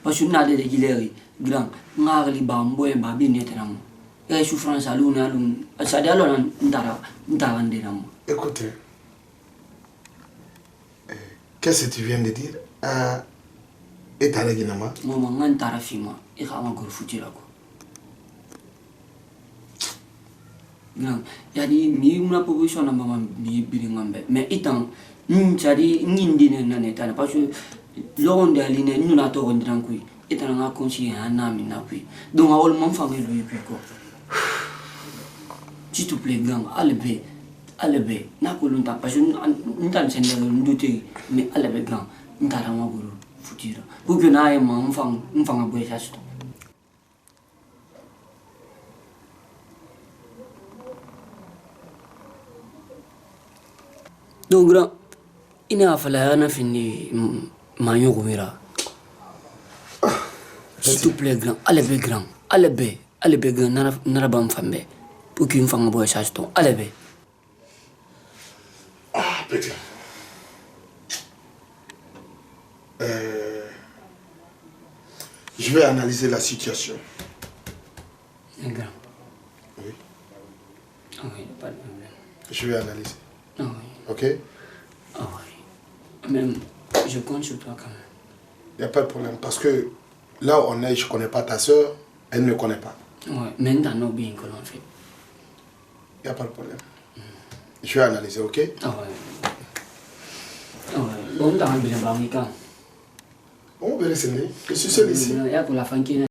parce que nous avons des guilherits grands, nous avons des bambous et babines nettement. Et souffrance à l'une, ça dit alors nous avons des rames. Écoutez, qu'est-ce que tu viens de dire? Et t'as réglé nama? Maman, on t'a fima, et on va encore foutre là. Grand, il y a dit, mais une proposition à maman bilingue, mais étant, nous t'as-dit, nous n'en parce que l'on de l'île, nous n'avons pas tranquille, et on a conseillé un ami n'appuie. Donc, à all mon famille lui quoi. S'il te plaît, grand, allez bien, n'a pas longtemps, parce que nous t'en sommes nous douter, mais allez bien, grand, nous t'as vraiment voulu foutre. Pour que nous ayons un enfant à boire ça. Donc, grand, il n'a pas fini Mayon Gomera. S'il te plaît, grand, allez bien, grand, n'arabam femme, pour qu'une femme boive ça, allez bien. Ah, petit. Je vais analyser la situation. Grand. Oui. Ah oui, pas de problème. Je vais analyser. Ah oui. Ok? Ah oui. Même, je compte sur toi quand même. Il n'y a pas de problème. Parce que là où on est, je ne connais pas ta soeur, elle ne me connaît pas. Oui, même dans nos biens que l'on fait. Il n'y a pas de problème. Je vais analyser, ok? Ah oui. Ah oui. Bon, dans le bilan, quand On va laisser. Je suis seul ici. Il y a pour la fin qui est.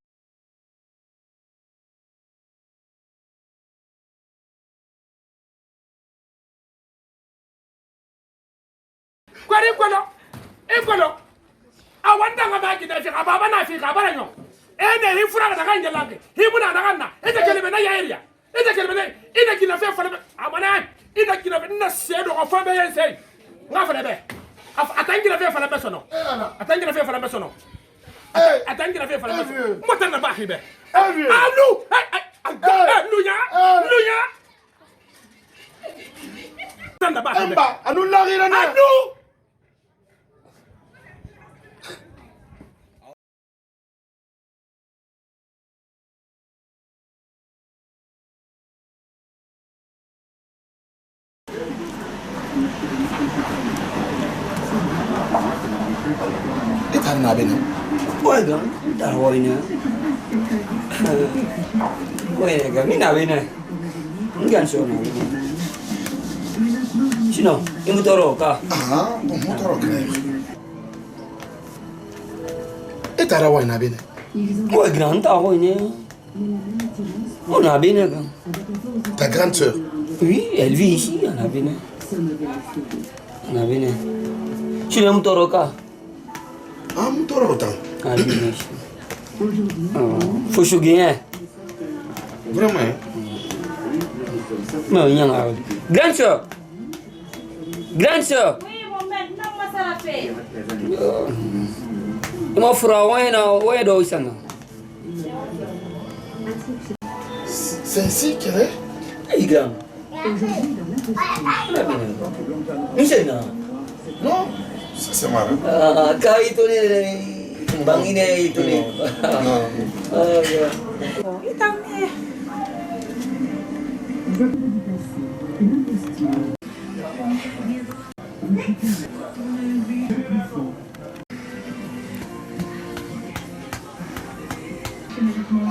Écolo, I want to back in the Abana, Abano. And he fought at the Ranga, he would not run. It's a Kelvin area. It's a Kelvin, in a kin of for Amana, in a kin of the said of Father and say, not for the bed. I thank you for the personal. I thank you for the personal. I thank you for the personal. What on the back here? Ouais, grand, t'as le roi, ouais, gars, il n'a pas de gagne sur nous. Sinon, il me tord pas. Ah, bon, mon toro. Et t'as rawa n'a bien. Ouais, grand, t'as roi, on a bien, grand. Ta grande soeur? Oui, elle vit ici, on a bien. On a bien. Tu l'aimes tord pas? Ah, mon toro autant. Ah, bien. Faut choquer, Vraiment? mais il y a un grande soeur. Grande soeur. Oui, mon maître, non, moi ça l'a fait. Il m'a fait ouais, dans ça. C'est ainsi qu'il est? Il grand. Michel, non? Non, ça c'est marrant. Ah, quand il tourne, bangine, il tourne. Non. Il t'a mis.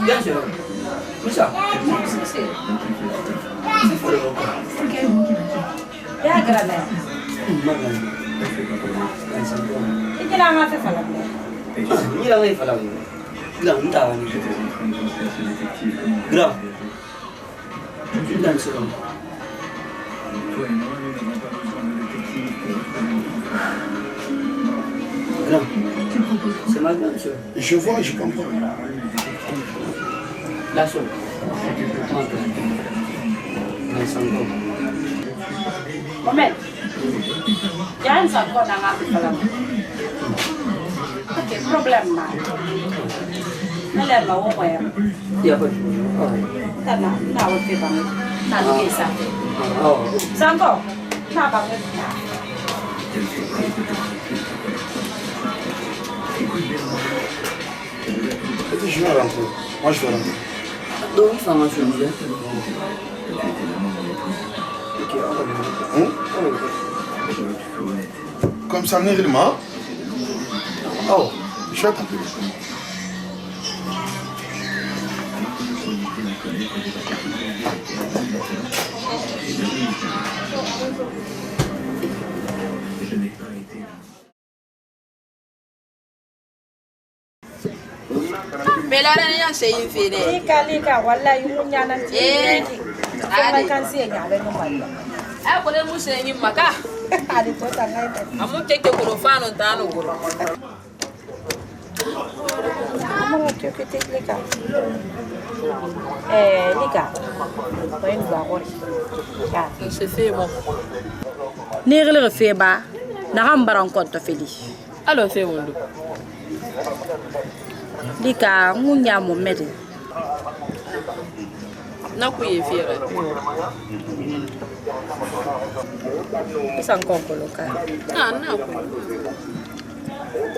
Bien sûr. Michel. C'est fort. Ya grande. Ini lah ngafe falam. Ini lah ngafe falam. Grand, entah ni. Grand. Grand sih. Grand. C'est ma grande sœur. Je vois, je comprends. La sœur. Ma grande. Ma sangko. Moment. Jangan sangko nak ngafe falam. Okay, problem na. Nalar na wo ya. Ya apa? Tana, na wo te bang. Na lo isa. Oh. Sangko. Na bang. Et je vais rentrer. Moi, je vais rentrer. Donc, il faut en changer. Comme ça, Nérima. Oh, je vais t'appeler. Mais là, il y a un c'est une fille. Lika, voilà, il y a un Ah, pour les mousses, il y a un maca. À mon quelque pour le fan, on t'a nous. Lika, C'est fait bon. Nigel fait bas, n'a pas encore feli. Alors, c'est bon. Lika, mon y'a mon maître. N'a pas eu fier. C'est encore le cas. Ah, non.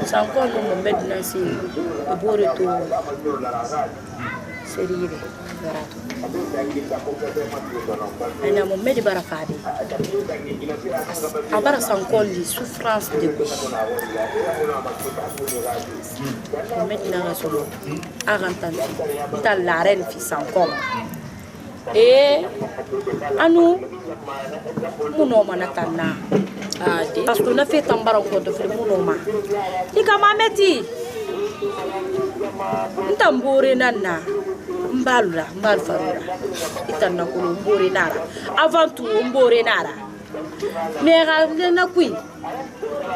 C'est encore mon maître Nancy. Le beau retour. C'est rive. Elle a mon maître Barafadi. Abara c'est encore les souffrances de gauche. Mon maître n'a solo. Arantante. T'as la reine fils encore. Et à nous, mon homme n'a pas parce qu'on a fait un baron contre le mon homme. Il a ma métier. N'tambouré nana. Mbala farura. Itana kulu mbore nara. Avant tout mbore nara. Mais na kui.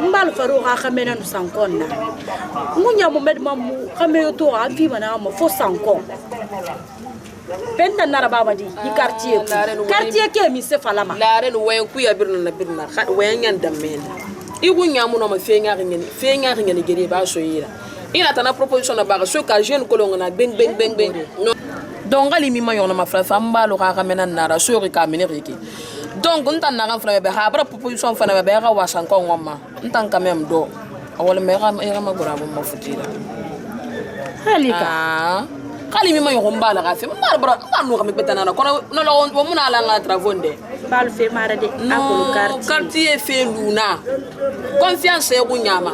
Mbal farura khamena nu sankonna. Munya momed mamu khameyo to avi bana mo fo sankon. Penta nara babadi di quartier. Quartier ke mi se falama. La reine wayen ku ya birna na birna. Wayen yan damena. Igu nyamu no ma fenga ngene gere ba so yira. Ina tana proposition na ba so ka jeune kolonga na beng. Donc ali mi mayon na ma frère famba lo ka kamena nara so ka mene riki. Donc on tan na frère be ha bra proposition fa na be ga wasan ko ngoma. Ntan ka mem do. Awol me ga ma gora bo ma futira. Halika. Kali mi mayon mbala ga fe ma bra no ka me betana na kono no lo mo na la nga travonde. Bal fe mara de akolo quartier fe luna. Confiance e ku nyama.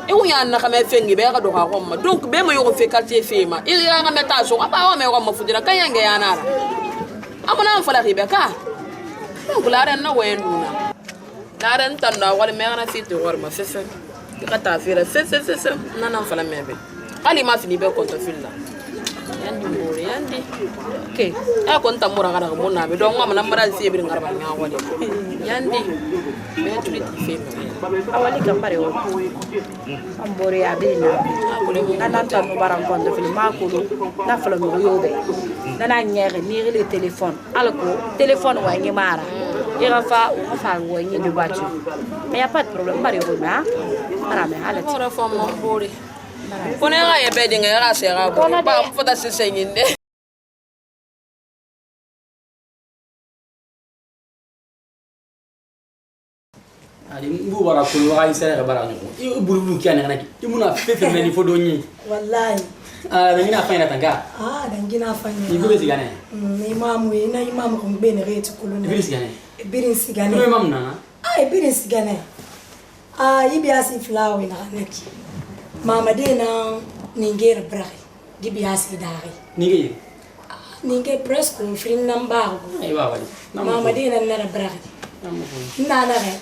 Et où y a un camé fait une berge de Rome. Donc, ben, moi, on fait quartier femme. Il y a un métage. Ah, bah, mais on m'a foutu la caille en a. Ah, mon enfant, la Rebecca. Donc, la reine, no way, Luna. La reine, t'en as, what a man, I feel to work, my sister. You got to feel a sister, none of them, maybe. Ali m'a fini bien contre Phila. Yandi. Okay. I want to more around Mona. We don't want a number of saving around Yandi. Awali kambare o ambore abina nananta no barankondo fili makulu na fala no yobe nana nyere ni le téléphone alko téléphone wa nyemara ira fa wa nyi de voiture mais y a pas de problème bari o na ara me halati ora fa mo bori pone ga ye be dinga ra se ga bo ba fota se senyinde ali ngu wara ko wa isa ga bara nyoko i buru ki ana naki i muna fefe meni fodonyi wallahi ah dangina fanya tanga dangina fanya ni gube sigane imamu ina imamu ko bene reti kulune birin sigane no imam na birin sigane ibi asi flawi na naki mama dena ningere brahi dibi asi dari ninge presque film number ay baba mama dena na brahi na re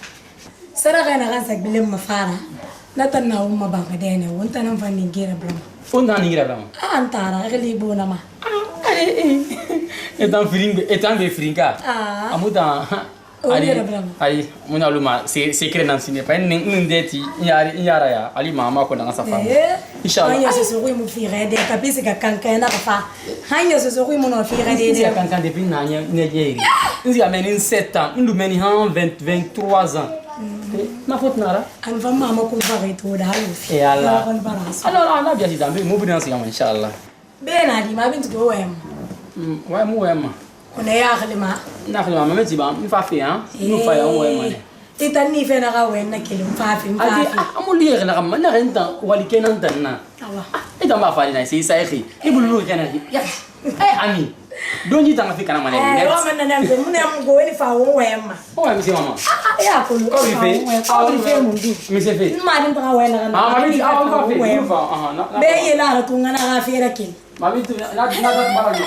sara ga na gansak bilim mafara natanna umma banga dene wonta nan fan ningere brahi fonda ningira bama antara gali bona ma etan be fringa amuda ali muna luma secret nan sine pa nin deti yara ya ali mama ko na safa inshallah hanya so ko mu fi rede kapisi ka kanka na fa hanya so ko mu no fi rede de kanka de bin na ne jeri nzi ameni 7 ans ndu meni han 23 ans ma faute nara an va mama ko va reto da halu fi alors alors bien dit mu bi nan sigama inshallah bena di ma bintu go wem mu wema on est à Khlima. Na Khlima, mais tu vas, il va faire, hein? Nous faisons ouais, itani fe na ga wena kele mfafi amuli yere la gamma na renta wali kenan tanna ita ma fali na sai sai ibulu kana ya ami donji tanga fika na mane ne wa manna na mbe mun am go ni fa wo wema o mi se mama ya ko ko vi fe mundu mi se fe ma din ta wena na ma mi ko fe be yela ra tunga na ga fera kele ma mi tu na bara no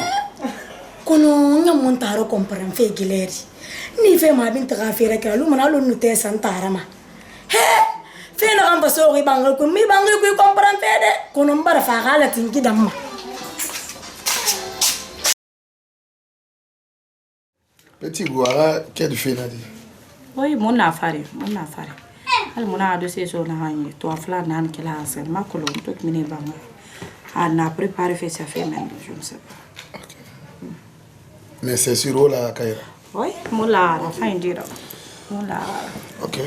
kono nyamon taro compran fe gileri ni fe ma bin ta ga fera kele lu mana lu nu te santara ma he fe na amba so ri bangal ko mi bangal ko compran fe de kono mbara fa gala tinki damma Petit Gouara, qu'est-ce que tu fais là? Oui, mon affaire. Al mon a dossier sur la haine. Toi, flan, nan, qu'elle a assez. Ma colonne, toute mine banga. Elle n'a préparé fait sa fait même, je ne sais pas. Okay. Mais c'est sur la Kaira? Oui, mon la fin dire. Mon la. Ok.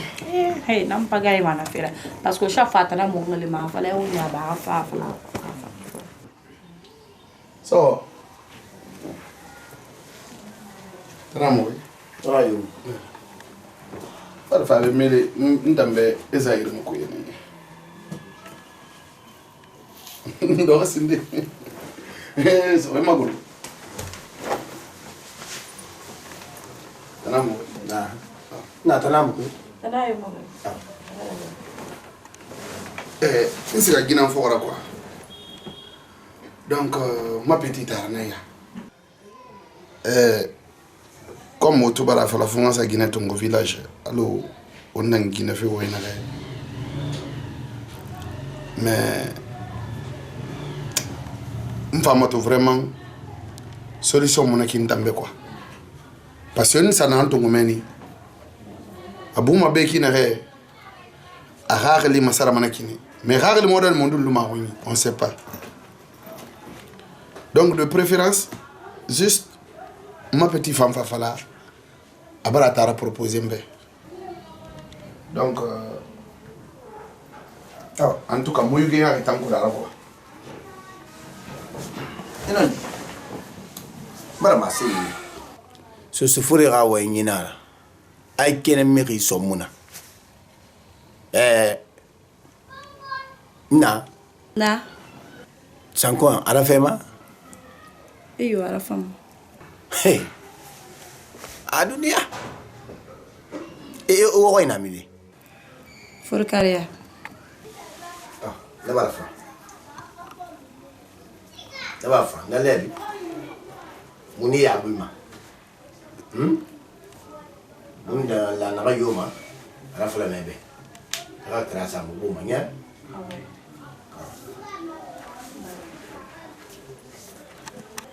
Hey, n'a pas gagné ma affaire. Parce que chaque fois, t'as mon élément, fallait où il y a pas à So. Ramoi. Ayo. Para fazer mele, ndambe ezaire mukuyene. Ndo sinde. So é magro. Ramoi. Na tanamu. Tanayo mo. C'est la Guinée fora quoi. Donc ma petite arnaya. Comme au Touba la France à Guinée Tongo village, alors on a Guinée fait où mais une femme vraiment solution mon qui n'tambe quoi parce que nous ça n'a Tongo meni abouma beki na re a rarely masara manakini mais rarely modèle monde lumaroni on sait pas donc de préférence juste ma petite femme Fafala abara tara proposé mbe donc en tout cas moi eu gagné tant que là quoi Inon. Bara masi. So sufuri ga wa nyina. Ai kene miri somuna. Na. Sanko ara fema? Iyo ara fama. Hey. Adunia. O ko ina mili. Forcaria. La bala fa. La bala fa. Na lebi. Muni ya bulma. Munda la na yoma. Ala fa la mebe. Ala trasa mo buma nya.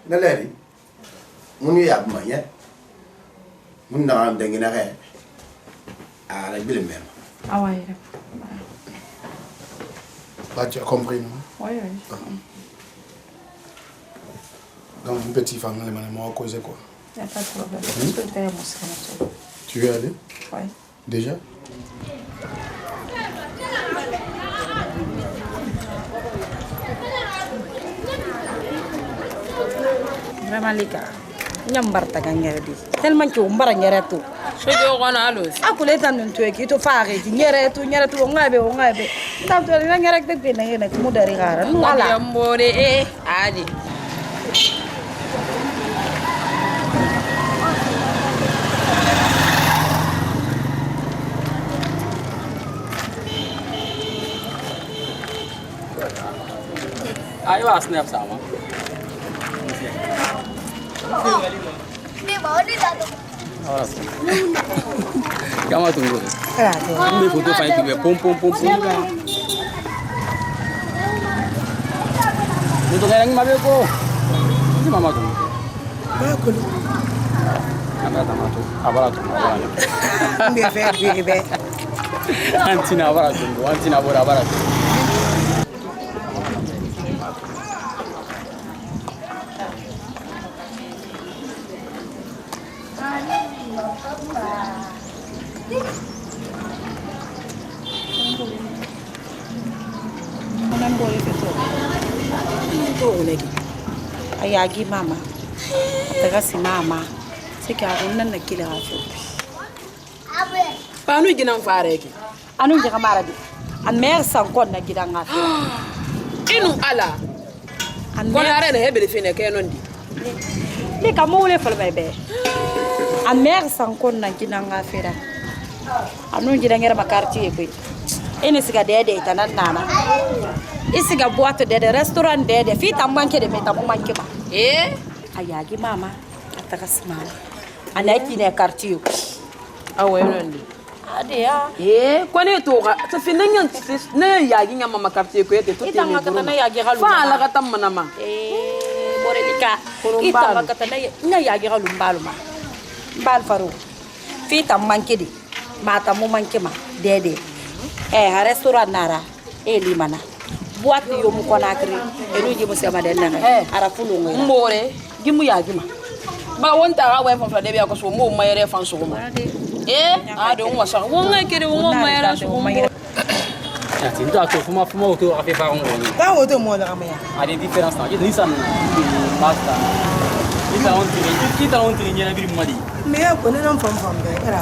Na lebi. Muni ya bulma nya. Munda am dengina re. Ala bilmem. Ah ouais. Là, tu as compris, non? Oui. Donc, une petite femme, elle m'a causé quoi? Il n'y a pas de problème. Tu veux aller? Oui. Déjà? Vraiment, les gars, il y a un bar à gagner. Tellement que on va gagner tout. Je vais au Ronaldo. Aku leta nuntu ki to fare ti nyere tu ngabe tanto ni ngere te pe na ku dari gara wala Yambore adi. Ayo snap sama. Dia bawa dia dah. Kama tunggu. Ini foto fine tiba pom. Untuk yang ini mabel ko. Ini mama tu. Bakulu. Mama tu. Abara tu. Mbia fe bibe. Antina abara tu. Antina abara tu. ayagi mama taga si mama sika runnan na kila hafu Panu ginan fareki. Anu jaga maradi. An mer sankon na gidan nga. Inu ala. An ko la rene hebele fene ke nondi. Ni ka mo le fol bebe. An mer sankon na gidan nga fera. Anu gidan ngera makarti e koy. Ene siga dede tanan nana. Isiga boîte de restaurant dede fita manke de meta manke ba. Ayagi mama ataka smala. Anaki ne quartier. Awe nondi. Ade ya. Kone to ga ta finan ne yagi nya mama quartier ko yete to Ita makata na yagi galu. Fa la kata manama. Morelika. Ita makata na yagi galu mbaluma. Mbal faru. Fita manke de. Mata mu manke ma dede. Ha restaurant nara limana. Boîte yo mu konakri enu jimu sema den na ara fulu ngoy mbore gimu ya gima ba wonta ga wen fa de biya ko so mo mayere fan so mo ado mo sa won ngai kede mo mayere so mo ya tinto ato fuma o to afi fa ngoni ta wo to mo la kamaya ade différence na ni san basta kita on tiri nyana biri madi me ya ko nan fam be era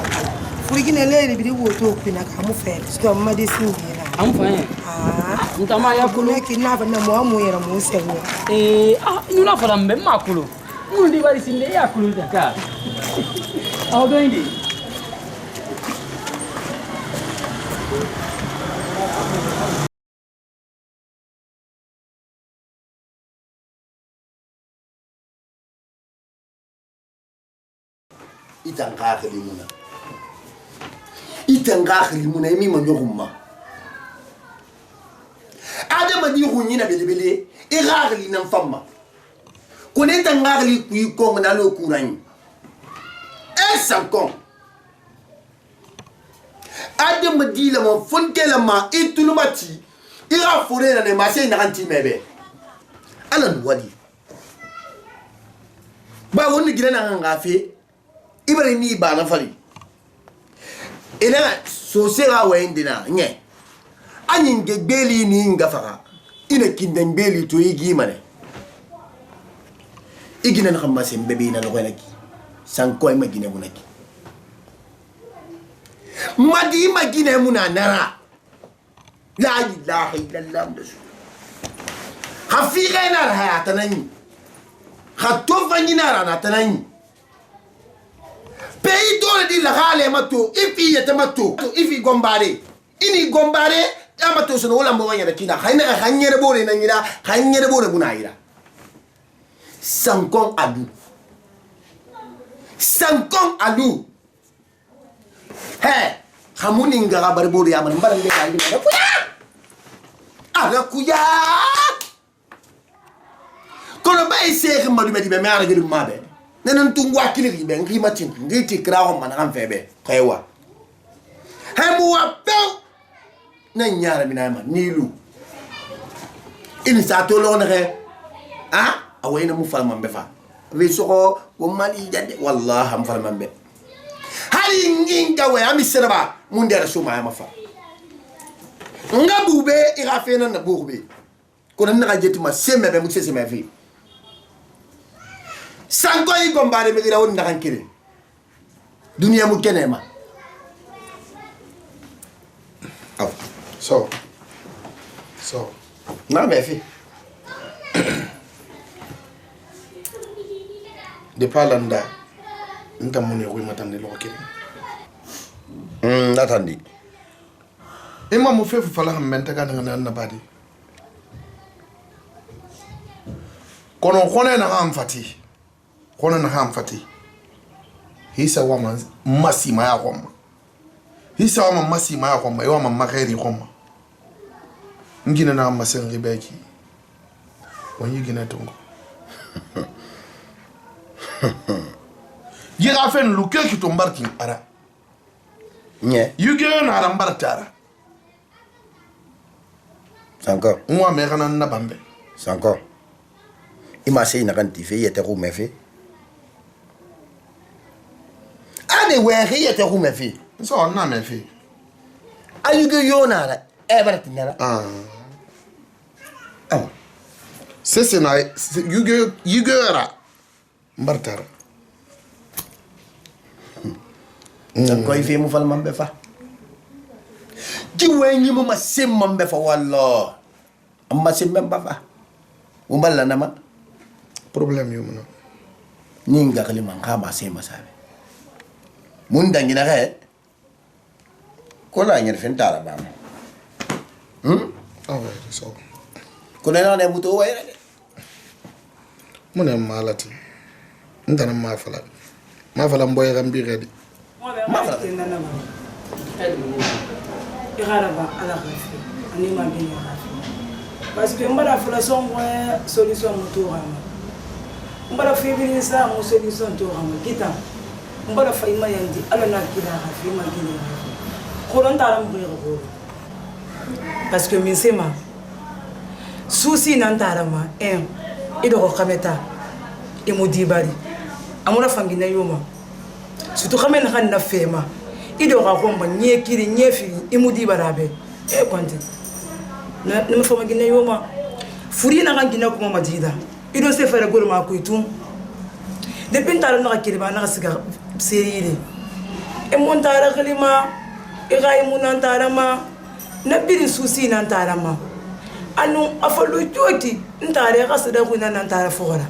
furigine le bi wo to pina ka mu fe sto madi singira am fa ntama ya kulu kina fa na mo yera mo se wo nuna fara mbe makulu ndi bari sinde ya kulu daka aw do indi itanga khalimuna imi manyogumma adama di hunyina belebele iragli nan famma kone tangagli kuyi kong na lo kurani sankon adama di la mo fonke la ma itulumati ira fore na ne ma sey na kanti mebe alan wali ba woni gina na ngafe ibari ni ba na fali ina so sera wendina nye anyin gebeli ni ngafara ina kinden beli to yigi mane igina na xamma sem bebe na loxo naki sanko ay magine bu naki madi magine mu na nara la ilaha illallah hafiqa na hayata nani khatto fanyina rana tanani pei dole di la gale mato ifi yatamato ifi gombare ini gombare amato sono wala mo wanya kina khayna khanyere bore na ngira khanyere bore bunaira sankon alu he khamuni ngara bar bore ya man baran de ka ngira kuya ala kuya kono bay sekh madu medi be mara gelu mabe nanan tungwa kili be ngi matin ngi ti krawo man kan febe kaywa he mu wa pew na nyara minama nilu ini sa to lo na ke awayna mu fal mambe fa we soko wo mali jande wallahi am fal mambe hari nginga we ami serba mun dera suma ma fa ngabube ira fena na burbe ko na ga jetima sembe be mu seseme fi sanko yi gombare me gira won na kan kire dunia mu kenema So, na me fi. De palanda, nta mune ko matande lo kiri. Natandi. Ima mu fefu fala hamenta kana na badi. Kono na hamfati. Kono na hamfati. Hisa wama masima ya kwama. Hisa wama masima ya kwama, wama mageri kwama. Ngina na masen ribeki. Wani gina tungo. Yira fen luke ki to mbarki ara. Nye. Yuge na ara mbartara. Sanko. Mwa me kana na bambe. Sanko. Ima sei na kan tife yete ko mefe. Ane we yete ko mefe. So na mefe. Ayuge yona everything Sese na yuge ara mbartara. Sanko ife mu fal mambe fa. ki wenyi mo masemma mbefa wallah amma semma bafa umballa nama problème yu mun ni ngakali man khama semma sabe mun dangina he ko la ngir fen tara bam ah ouais so ko na ne muto way rek mun malati ndana ma fala mboy gambi redi ma fala Igaraba ala khafi ani ma bin khafi parce que mbara fala son solution muto rama mbara febiri sa mo solution to rama kita mbara fa ima yandi ala na kila khafi ma gine khoron taram bu ko parce que min sema souci nan tarama ido ko kameta imudibari amuna fangina yoma surtout khamen khan na fema ido ga komba nyekiri nyefiri imudi barabe konti na me fama gine yoma furi na kan gina kuma majida ido se fere gol ma kuitu de pintara na kiriba na siga serire montara kalima ga imunantara ma na birin susi nan tarama anu afalu joti ntare ga sada kuna nan tara fogora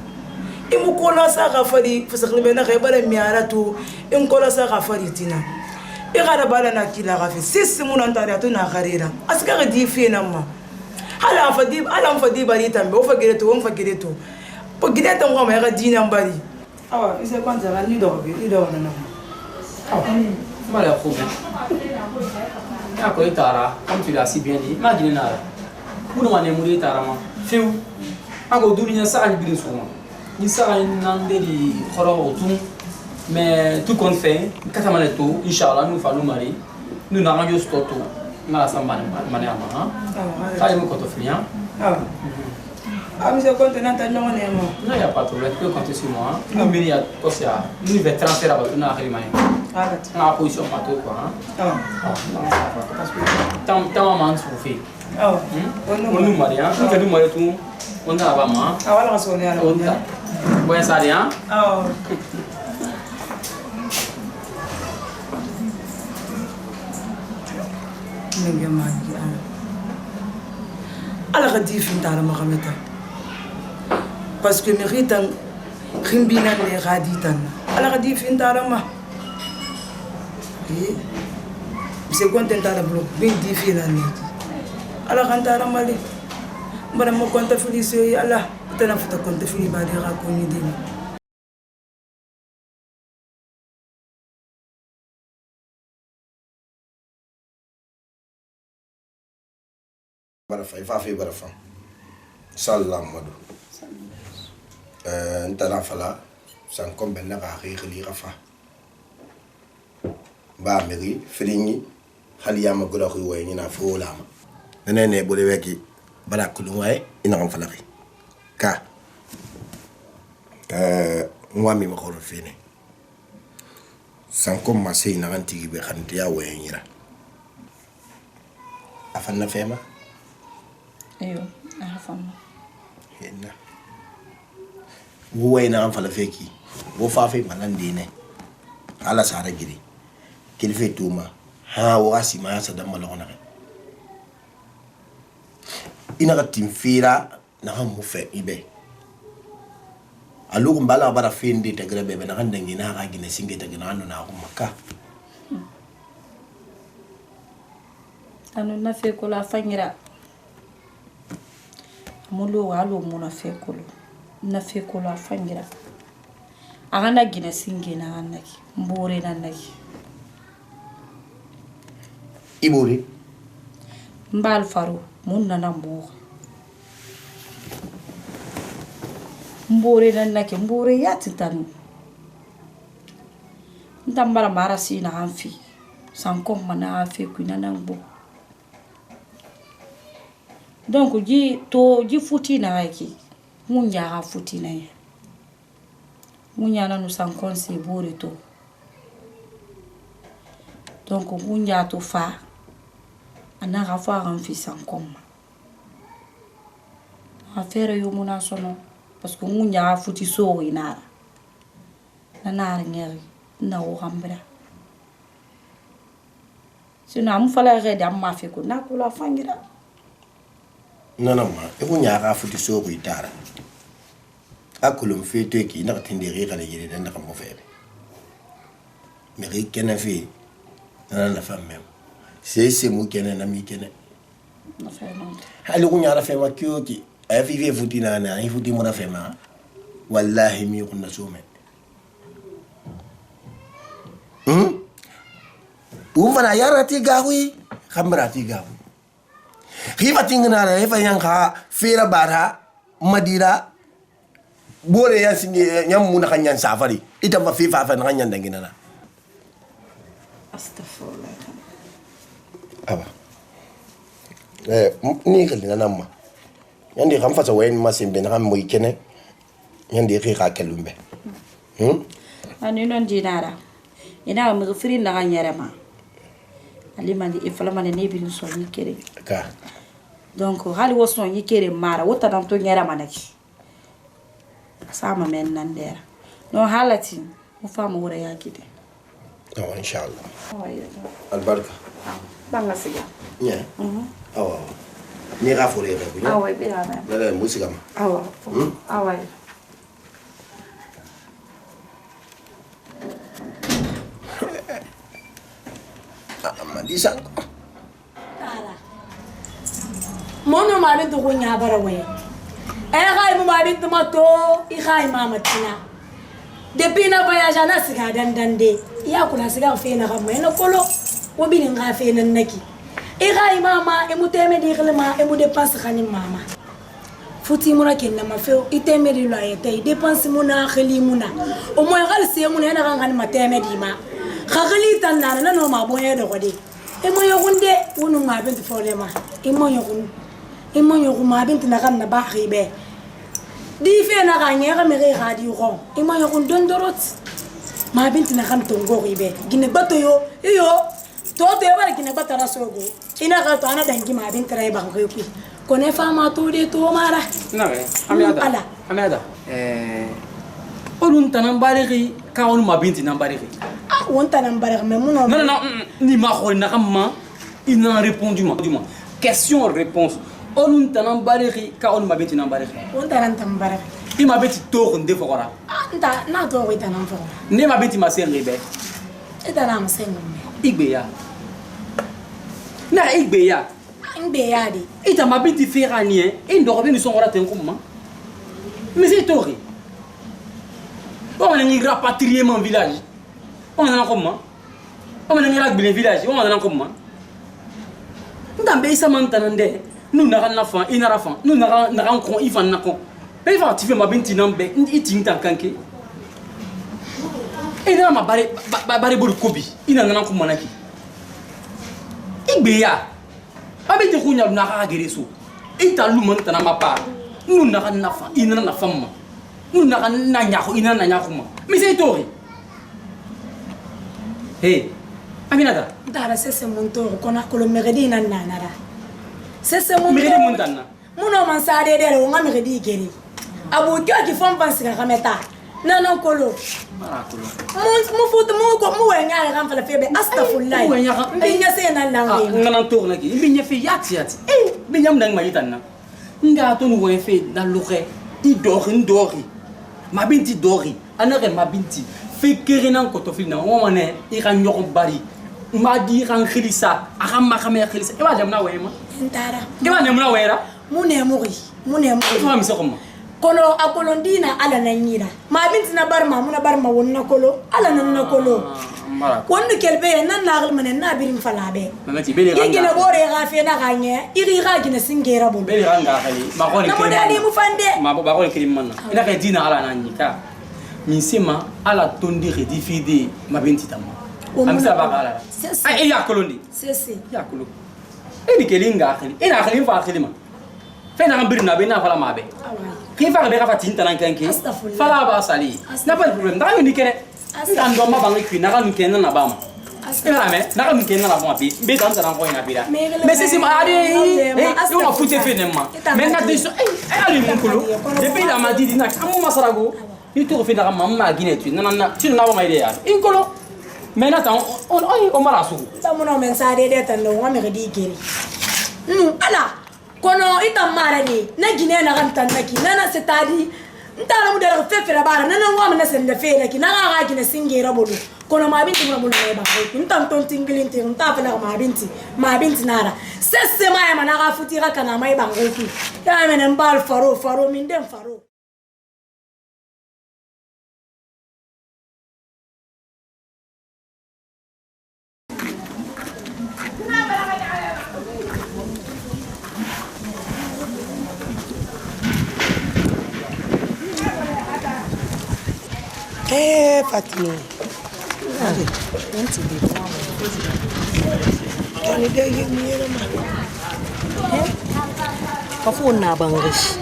imu kola sa ga fari fasakli na ga bare miaratu in kola sa ga fari tina igara bala na kila gafi sisi munan tare to na garira aska ga di fina ma hala fadi bari tambe o fagire to po gide to ngoma ga dina bari awa ise kwanza ga ni do na mala khoube ya ko itara comme tu l'as si bien dit imagine nara bunu mane muri itara ma fiu ago dunya sa ani birin suma ni sa nandeli khoro otum mais tout compte fait katamane to inshallah nous falu mari nous n'avons juste toto na samba mane ama ha kali mo koto flian monsieur compte na ta non ne mo non y a pas de problème tu peux compter sur moi nous mini ya kosia nous vais transférer à votre na khimai na position pas tout quoi parce que tant maman souffre on nous mari hein on nous mari tout on a ba ma wala so ne ala on ta boy ça rien nenge magi ala khadi fin tara magameta parce que méritan khimbina ne gaditan ala khadi fin tara ma c'est content à la bloc bien difficile ala kantara mali mbara mo konta filiso ala tana futa konta fili ba de ko ni dini barafa ifa fi barafa sallam madu ntana fala san kombe na ga khili rafa ba meri filingi hali yama goda ko way ni na fo lama nene bo de weki bala ko way ina am falaki ka ngwami ma kholo fini san kom ma sey na anti be khanti ya way ni ra afanna fema ايوه عارفه هنا وين am fala feki wo fa fe malandine ala sara giri kilife tuma ha wasi ma sa dama lona ina gatin fira na ham fe ibe alugo mbala bara fendi te grebe be na handa ngina ga gine singe te gina anu na ko makka anu na fe ko la fanyira mulo walo muna fe ko na fe ko la fanyira agana gine singe na anaki mbore na naki ibori mbal faru mun na mo mbore na naki mbore yatitanu ndambara mara sina anfi sankom mana afi kuna nangbo donc ji futi na yaki munya ha futi na ya munya na no sankon se bore to donc munya to fa ana ga fa ran fi sankom affaire yo mona sono parce que munya ha futi so inara na ngeri na o hambra sinon am fala re da ma fe ko na ko la fangira non ma e ko nyaaka futi so ko itara akulum fe to ki na tinde ri kala yiri den na mo fe mais ri kena fe na la femme même c'est mo kena na mi kena na fe non hali ko nyaara fe ma kyoki ay fi futi na ay futi mo na fe ma wallahi mi ko na so me Ufana yara ti gawi khamra ti gawi khiba tingna ra fa yang kha fera bara madira bole ya singi nyam muna kanyan safari ita ma fi fa na kanyan dangina na astaghfirullah aba ni kalina namma yandi kham fa sa wayin ma simbe na kam moy kene yandi khi kha kelumbe ani non dinara ina mi firi na kanyere ma ali mandi e fala mane ne bi so ni kere ka donc hali wo so ni kere mara wota dam to nyera manaki sama men nan dera no halati mu fama wora yakide oh inshallah ayo albarka banga siga nya awa ni ga fore ga bunya awa be ana la musika ma awa awa Madisa mono ma bintu ko nya bara we khay mo ma bintu ma to I khay mama tina depuis na voyage na siga dandande ya kula siga fe na gamma na kolo wo bi nga fe nan naki khay mama e mu teme di xlema e mu dépense xani mama futi mo na ken na ma fe iteme di lo ayete dépense mo na xeli mo na o mo xal se mo na nga ma teme di ma xaxali tan na no ma boye do ko de e mo yogunde wonu ma bintu folema e mo yogun ma bintu na kan na ba khibe di fe na ga nyega me ga di ro e mo yogun don dorot ma bintu na kan to ngo khibe gine bato yo to ba gine bato na sogo ina ga to ana dangi ma bintu rai ban ko ko ne fa ma to de to mara na be amada olun tanan bariki ka on ma bintu nan bariki on tanan bariki mais mon non ni ma khol na kamma il n'a répondu moi question réponse olun tanan bariki ka on ma bintu nan bariki on tanan tan bariki il m'a bintu to nde fokora nda na to wi tanan fokora ne ma bintu ma serre be eta na ma sengo igbeya na igbeya igbeya di ita ma bintu ferani ndo be ni songora ten kuma mais c'est tori on est rapatrié mon village on est comment on est rapatrié village on est comment ndambe isa mantanande nous na fa ina fa nous na kon ifan na kon be fa ti fe ma binti nambe itin tan kanke ina ma bare bol kobi ina na ko manaki igbeya abiti kunya na ka gereso ita lu mantana ma pa nous na fa ina na fama nous na nyako ina na nyako ma mais c'est tori hey aminata dara sese mon to ko na ko lo meredi na nara sese mon meredi mon tanna muno man sa de de o ngam meredi geri abu kyo ki fam pan sika kameta nana kolo marakolo mu fut mu ko mu wenya ga fala febe astaghfirullah binya se na langi ngana to na ki binya fe yati binya mdang mayi tanna nga to nu fe na loxe I dori ma binti dori anare ma binti fe kerena ko to filna o mane I kan nyoko bari ma di kan khilisa akam ma khame khilisa e wa jamna wema ntara e wa nemna wera mune fa mi sokoma kolo akolondina ala na nyira ma binti na barma muna barma wonna kolo ala na kolo wonno kelbe nan na gal manen na birim falabe mamati bele ranga gina bore ga fe na ganye iri ga gina singera bo bele ranga khali ma ko ni na modali mu fande ma ba ko kirim manna ina ka dina ala na nyika min sema ala tondi redifide ma binti tamma amsa ba gala ai ya kolondi sesi ya kolo e di kelinga khali ina khali fa khali ma fe na birna be na fala ma be ki fa be ka fa tinta nan kanki fala ba sali na pas problème da ni kere ndan do ma bangi ki na kan ken na ba ma ina me na kan ken na ba bi be tan tan ko ina bi da mais c'est ma ade yo ma fute fe ne ma mais na de so ali mon kolo depuis la madi dina amu masarago ni to fe na ma ma gine tu na tu na ba ma ide ya in kolo Mais attends, on m'a la soupe. Ça mon homme ça de tan no wa me di geri. Ala kono ita marani na gine na kan tan naki nana setadi ntala mu da fefera bara nana wa me na sende fere ki na ga gine singera bolu kono ma binti mo bolu ba ko ntam ton tingilin tin nta fela ma binti nara sesse ma na ga futira kana mai ba ko ya me nan bal faro min dem faro. Fatima. Kafu na bangish.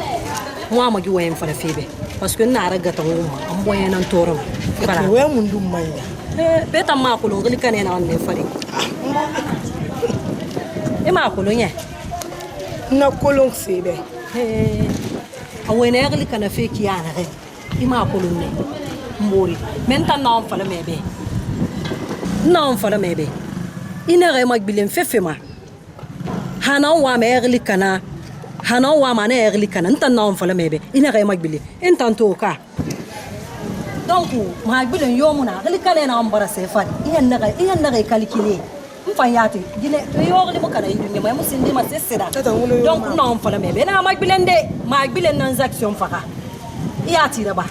Mwa magi wayan fara febe. Parce que na raga ta nguma an boye nan torom. Bara we mun dum manya. Beta ma ko ngali kane na onne fari. E ma ko nya. Na kolon febe. Awene ngali kana fe ki ana re. E ma ko ne. Mbori. Menta non fala mebe. Non fala mebe. Ina re magbilem fefema. Hana wa me ngali kana. Hana wa ma ne ngali kana nta non fala mebe. Ina re magbile. Entanto ka. Donc magbilem yomuna ngali kale na ambara sefat. Iyan naga kalikile. Mfanyati gine yo ngali makana yidunya ma musindi ma sesera. Donc non fala mebe. Na magbilen nan action faka. Iyati da ba.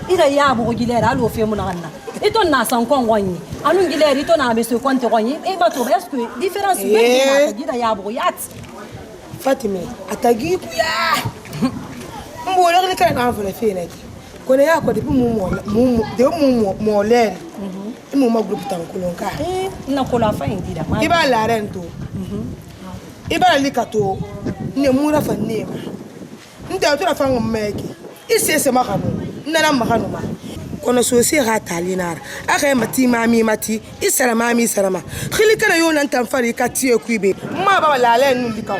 Ida ya bu gilera alo fe mu na ganna ito na san kon wonyi anu gilera ito na be so kon te wonyi e ba to est que différence be na gida ya bu yat Fatima atagi ya mbo le ni kan na fele fe na ki ko ne ya ko de mu le mu ma groupe tan kulon ka na ko la fa indida ma iba la rento iba likato ne mu ra fa ne ma nda to ra fa ngomeki ise makano nana makano ma kono sosi ga talinar aka mati mami sarama khili kana yo nan tan fari ka tie kuibe ma ba la la nu lika ho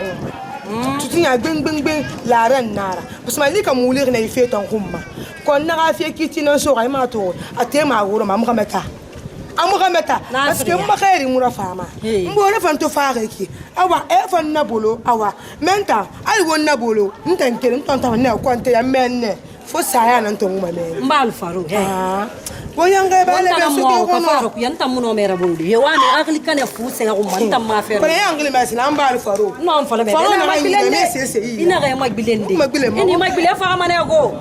tutinya gbeng la ran nara basma lika mulir na ife tan kumma kon na ga fe kiti nan so ga ma to atema wuro ma muhamata parce que mba khairi mura fama mbo na fanto faare ki awa e fan na bolo awa menta ai won na bolo ntan kele ntan ta na konte ya menne fo saya nan to nguma me mbal faru wo yanga ba le be so ko no faru yanta muno mera bondu ye wani akli kane fu se ga umma ntam ma fer ko yangi le mas na mbal faru non fala be na magbilende ina ga magbilende ini magbile fa mane go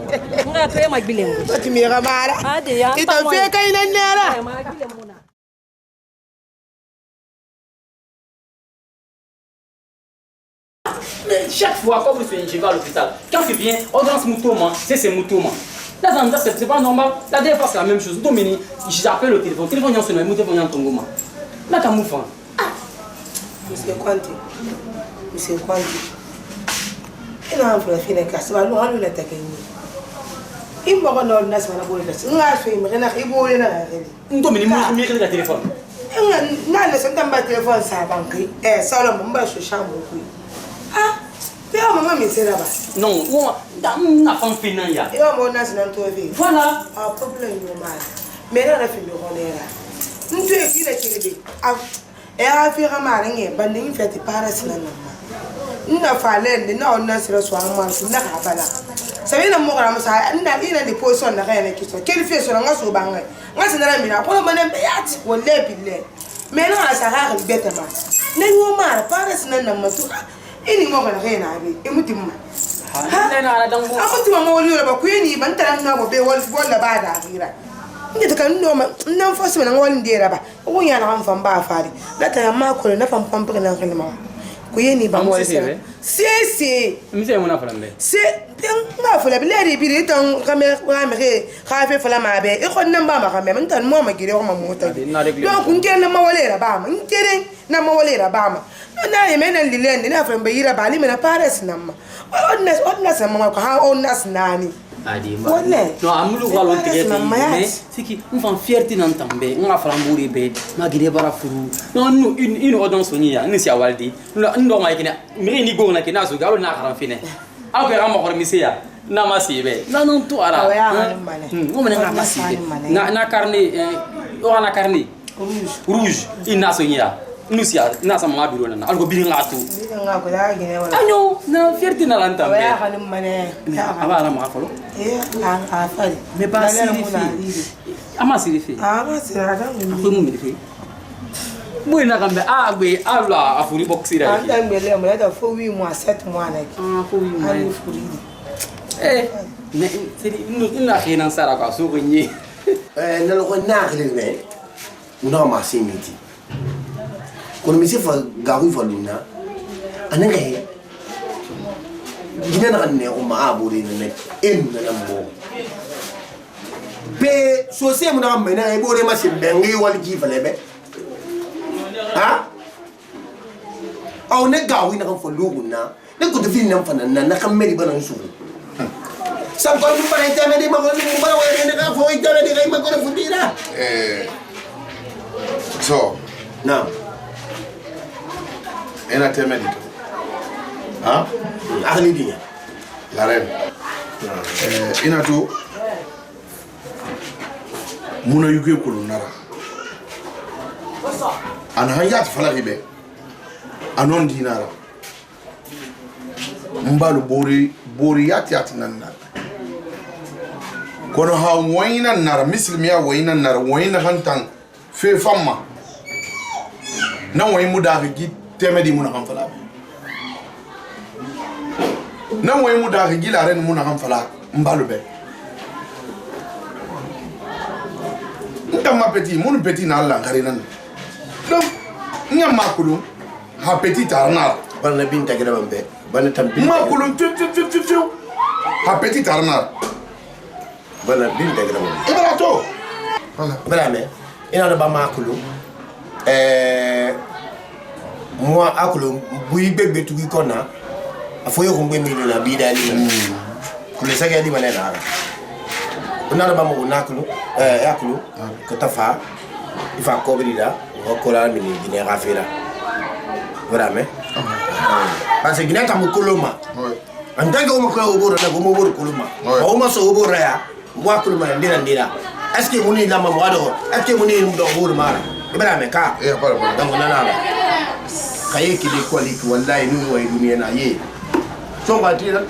nga to magbilende ati mi ga mara ade ya ita fe kay nan nera Mais chaque fois quand je vais à l'hôpital, quand tu viens, ordonnance Moutouma, c'est Moutouma. Là, c'est pas normal. La dernière fois, c'est la même chose. Domini, j'appelle au téléphone. Le téléphone, il y a un sonore, Moutouma, il y a un tongoma. Là, t'as moufan. Monsieur Kwanti. Il a un peu de fille de casse. Il va nous attaquer. Il m'a dit ordonnance, il m'a dit il m'a fait, il m'a dit Domini, il m'a dit téléphone. Non, c'est un téléphone, ça va banquer. Ça, là, mon bas, je chambre. Ah, mais maman me sera bas. Non, on n'a pas fait nan ya. Et on m'a dit non toi vie. Voilà. Ah, problème normal. Mais là, la fille de Ronera. Nous tu es qui la télé. Ah, et à faire un marin, banding fait des paras nan. Nous n'a fallu, nous n'a sera soit un mal, n'a pas là. Ça vient de mourir à ça. Il a des poissons n'a rien qui soit. Quel fait sur un gosse au bang. Moi, c'est dans la mine. Pour le bonhomme, yat, ou l'épile. Mais là, ça a l'air bêtement. N'est-ce pas paras nan tout. Ini mo kana rena abi emutima na dan go amutima mo woli ba kuyeni ban tan na bo be wol la ba da gira ngi ta kan no ma nan fosi na wol ndera ba o ya na fam ba faari la ta ma ko na fam pam pe na kan ma kuyeni ba mo si mi se mo na flambe si nga flambe le ri bi tan kame kha fe fala ma be e ko nan ba ma kame man tan mo ma gire o ma mo ta donc ngen na ma wolera ba ma ngere na ma wolera ba ma na yemena lilende na famba yira bali mena pares namma onna sama ko ha onna snani adi ma no amulu walo tigeti mais siki on fierté nan tambe nga framburi be ma gide bara furu no no une odon sonia ni sia waldi ndo ma kina mi ni go na kina so galo na karan fine aw ke ram ko misia na masibe na non to ara o mena na masibe na carnet o ana carnet rouge ina so nya nusia ina sa ma biro na algo biri ngatu nga ko la gine wala anyo na fierté na lanta me ya kan mane aba la ma falo a fali me pas ama sirifi sira da ko mu mi fi moi na kambe agbe ala afuri boxira anta mbele mo da fo 8 mois 7 mois na ki fo 8 mois ani furi ne siri ina khina sara ka so gonye na lo na khile ne una ma simiti kono mi se fa garu fa luna ananga he gina na ne o ma aburi ne en na mbo be so se mo na me na e bore ma se bengi wal ji fa lebe ha au ne gawi na kan fa luna ne ko de fin na fa na kan meri bana su sam ko mu para ita me de ma ko mu para wa ne ka fo ita ne de ma ko futira so now ena temedito ha ahli dia la reine ina to muna yuge kulunara ana hayat fala ribe anon dinara mbalu bori yati nanna kono ha wayna nara mislimiya wayna nara wayna hantan fe famma na way muda gi temedi muna kan fala na way muda gi la ren muna kan fala mbalu be ndama petit mun petit na Allah ngari nan donc nyama kulu ha petit tarna bana binta gida bambe bana tambi ma kulu tu ha petit tarna bana binta gida bambe ibara to voilà bala me ina da ba ma kulu moi akulu buyi bebe tuki kona afoyo ko ngbe mi na bida ni kule saga di manena ona da ba mo nakulu akulu ko tafa ifa ko brida ko kola mi ni ne rafira voilà me parce que gina tam koloma andanga mo ko oboro na go mo boro koloma o ma so oboro ya mo akulu ma ndira est-ce que muni la ma mo ado est-ce que muni ndo oboro mara ibara me ka donc nana kaye ki de quality wallahi ni way duniya na ye so ba ti na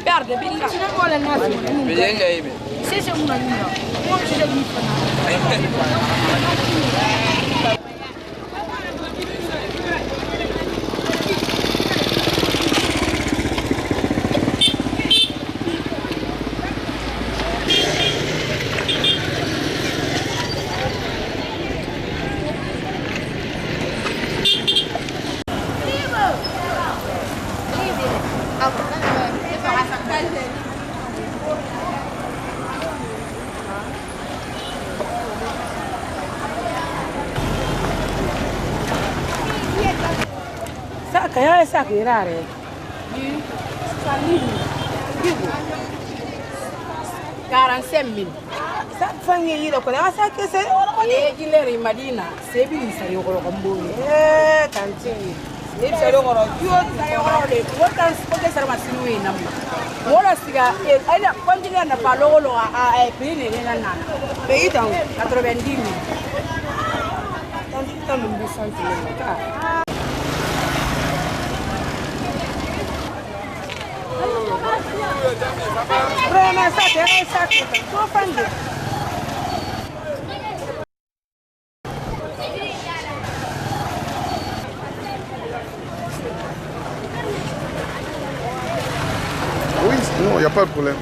Perde, bella. Ci vuole un attimo. Vedi Se c'è una linea, non ci devi Kaya sa kirare. Digo. 45.000. Sa fange yiro ko na sa kese. Gileri Madina, sebi sa yo ko kombo. Kanti. Ni sa yo ko yo de wotan ko ke sarma sinuwe namma. Wala siga aina konjina na palolo a pini ni nana. Be itan 90.000. Tanti tamu bi santi ka. Prema sa te sa ko fange. Oui, non, il n'y a pas de problème.